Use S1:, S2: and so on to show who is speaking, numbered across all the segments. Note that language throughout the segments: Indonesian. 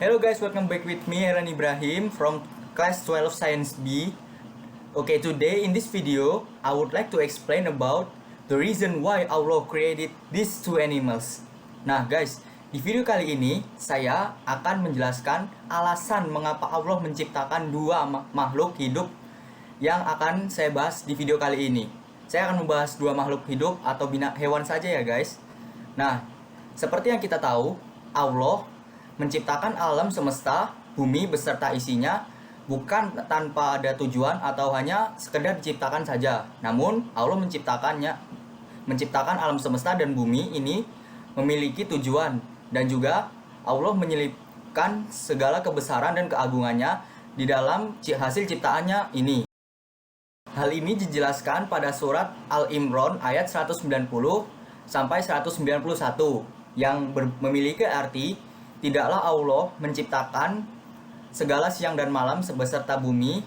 S1: Hello guys, welcome back with me Heran Ibrahim from class 12 Science B. Okay, today in this video I would like to explain about the reason why Allah created these two animals. Nah guys, di video kali ini saya akan menjelaskan alasan mengapa Allah menciptakan dua makhluk hidup yang akan saya bahas di video kali ini. Saya akan membahas dua makhluk hidup atau hewan saja ya guys. Nah, seperti yang kita tahu, Allah menciptakan alam semesta, bumi beserta isinya bukan tanpa ada tujuan atau hanya sekedar diciptakan saja. Namun Allah menciptakan alam semesta dan bumi ini memiliki tujuan, dan juga Allah menyelipkan segala kebesaran dan keagungannya di dalam hasil ciptaannya ini. Hal ini dijelaskan pada surat Al-Imran ayat 190 sampai 191 yang memiliki arti, tidaklah Allah menciptakan segala siang dan malam beserta bumi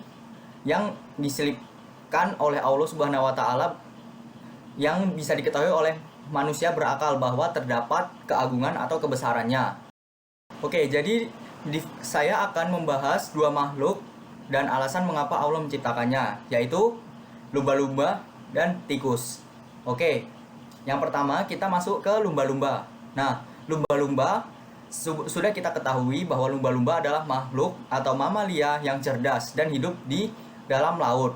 S1: yang diselipkan oleh Allah Subhanahu wa taala, yang bisa diketahui oleh manusia berakal bahwa terdapat keagungan atau kebesarannya. Oke, jadi saya akan membahas dua makhluk dan alasan mengapa Allah menciptakannya, yaitu lumba-lumba dan tikus. Oke, yang pertama kita masuk ke lumba-lumba. Nah, lumba-lumba sudah kita ketahui bahwa lumba-lumba adalah makhluk atau mamalia yang cerdas dan hidup di dalam laut.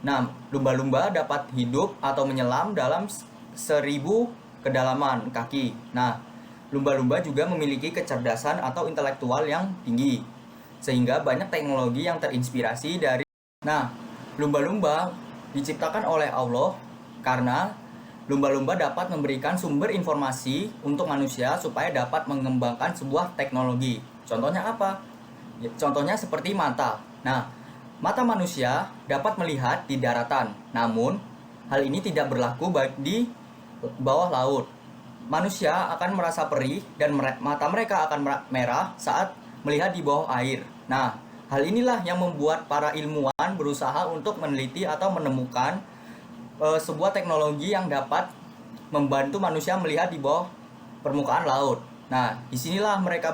S1: Nah, lumba-lumba dapat hidup atau menyelam dalam 1000 kedalaman kaki. Nah, lumba-lumba juga memiliki kecerdasan atau intelektual yang tinggi, sehingga banyak teknologi yang terinspirasi dari. Nah, lumba-lumba diciptakan oleh Allah karena lumba-lumba dapat memberikan sumber informasi untuk manusia supaya dapat mengembangkan sebuah teknologi. Contohnya apa? Contohnya seperti mata. Nah, mata manusia dapat melihat di daratan, namun hal ini tidak berlaku di bawah laut. Manusia akan merasa perih dan mata mereka akan merah saat melihat di bawah air. Nah, hal inilah yang membuat para ilmuwan berusaha untuk meneliti atau menemukan sebuah teknologi yang dapat membantu manusia melihat di bawah permukaan laut. Nah, disinilah mereka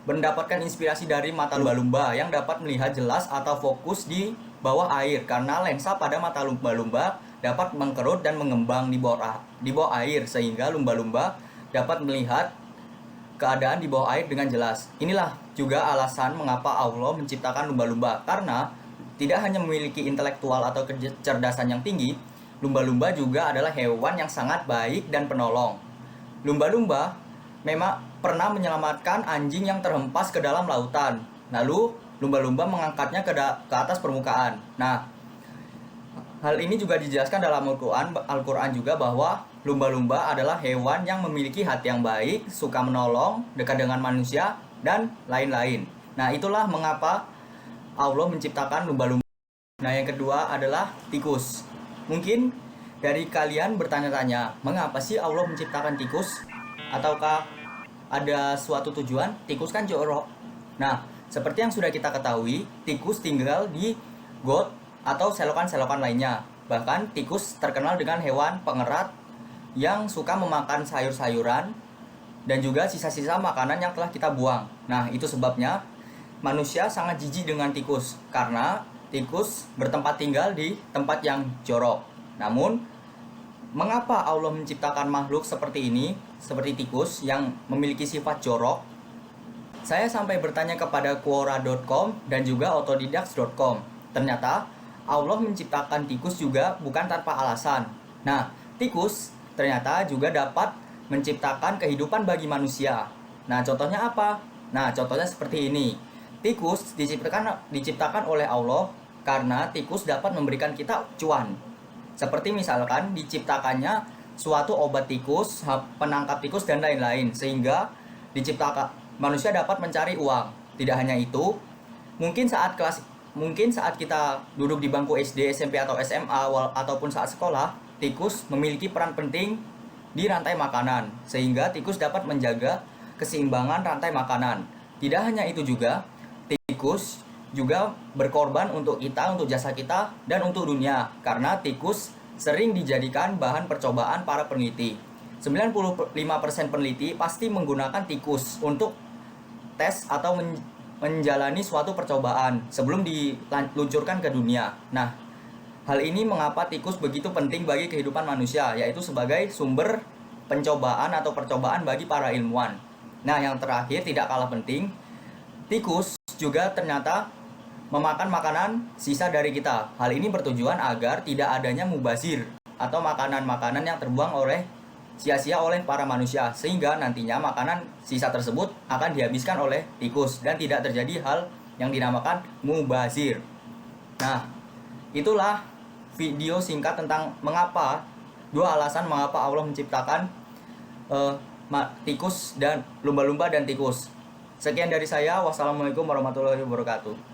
S1: mendapatkan inspirasi dari mata lumba-lumba yang dapat melihat jelas atau fokus di bawah air, karena lensa pada mata lumba-lumba dapat mengkerut dan mengembang di bawah air, sehingga lumba-lumba dapat melihat keadaan di bawah air dengan jelas. Inilah juga alasan mengapa Allah menciptakan lumba-lumba, karena tidak hanya memiliki intelektual atau kecerdasan yang tinggi, lumba-lumba juga adalah hewan yang sangat baik dan penolong. Lumba-lumba memang pernah menyelamatkan anjing yang terhempas ke dalam lautan. Lalu lumba-lumba mengangkatnya ke atas permukaan. Nah, hal ini juga dijelaskan dalam Al-Quran juga bahwa lumba-lumba adalah hewan yang memiliki hati yang baik, suka menolong, dekat dengan manusia, dan lain-lain. Nah, itulah mengapa Allah menciptakan lumba-lumba. Nah, yang kedua adalah tikus. Mungkin dari kalian bertanya-tanya, mengapa sih Allah menciptakan tikus? Ataukah ada suatu tujuan? Tikus kan jorok. Nah, seperti yang sudah kita ketahui, tikus tinggal di got atau selokan-selokan lainnya. Bahkan tikus terkenal dengan hewan pengerat yang suka memakan sayur-sayuran dan juga sisa-sisa makanan yang telah kita buang. Nah, itu sebabnya manusia sangat jijik dengan tikus, karena tikus bertempat tinggal di tempat yang jorok. Namun, mengapa Allah menciptakan makhluk seperti ini, seperti tikus yang memiliki sifat jorok? Saya sampai bertanya kepada Quora.com dan juga Autodidacts.com. Ternyata Allah menciptakan tikus juga bukan tanpa alasan. Nah, tikus ternyata juga dapat menciptakan kehidupan bagi manusia. Nah, contohnya apa? Nah, contohnya seperti ini. Tikus diciptakan oleh Allah karena tikus dapat memberikan kita cuan. Seperti misalkan diciptakannya suatu obat tikus, penangkap tikus, dan lain-lain, sehingga manusia dapat mencari uang. Tidak hanya itu, mungkin saat kita duduk di bangku SD, SMP, atau SMA, ataupun saat sekolah, tikus memiliki peran penting di rantai makanan, sehingga tikus dapat menjaga keseimbangan rantai makanan. Tidak hanya itu juga, tikus juga berkorban untuk kita, untuk jasa kita, dan untuk dunia, karena tikus sering dijadikan bahan percobaan para peneliti. 95% peneliti pasti menggunakan tikus untuk mengetes atau menjalani suatu percobaan sebelum diluncurkan ke dunia. Nah, hal ini mengapa tikus begitu penting bagi kehidupan manusia, yaitu sebagai sumber pencobaan atau percobaan bagi para ilmuwan. Nah, yang terakhir tidak kalah penting, tikus juga ternyata memakan makanan sisa dari kita. Hal ini bertujuan agar tidak adanya mubazir atau makanan-makanan yang terbuang sia-sia oleh para manusia, sehingga nantinya makanan sisa tersebut akan dihabiskan oleh tikus dan tidak terjadi hal yang dinamakan mubazir. Nah, itulah video singkat tentang dua alasan mengapa Allah menciptakan tikus dan lumba-lumba dan tikus. Sekian dari saya. Wassalamualaikum warahmatullahi wabarakatuh.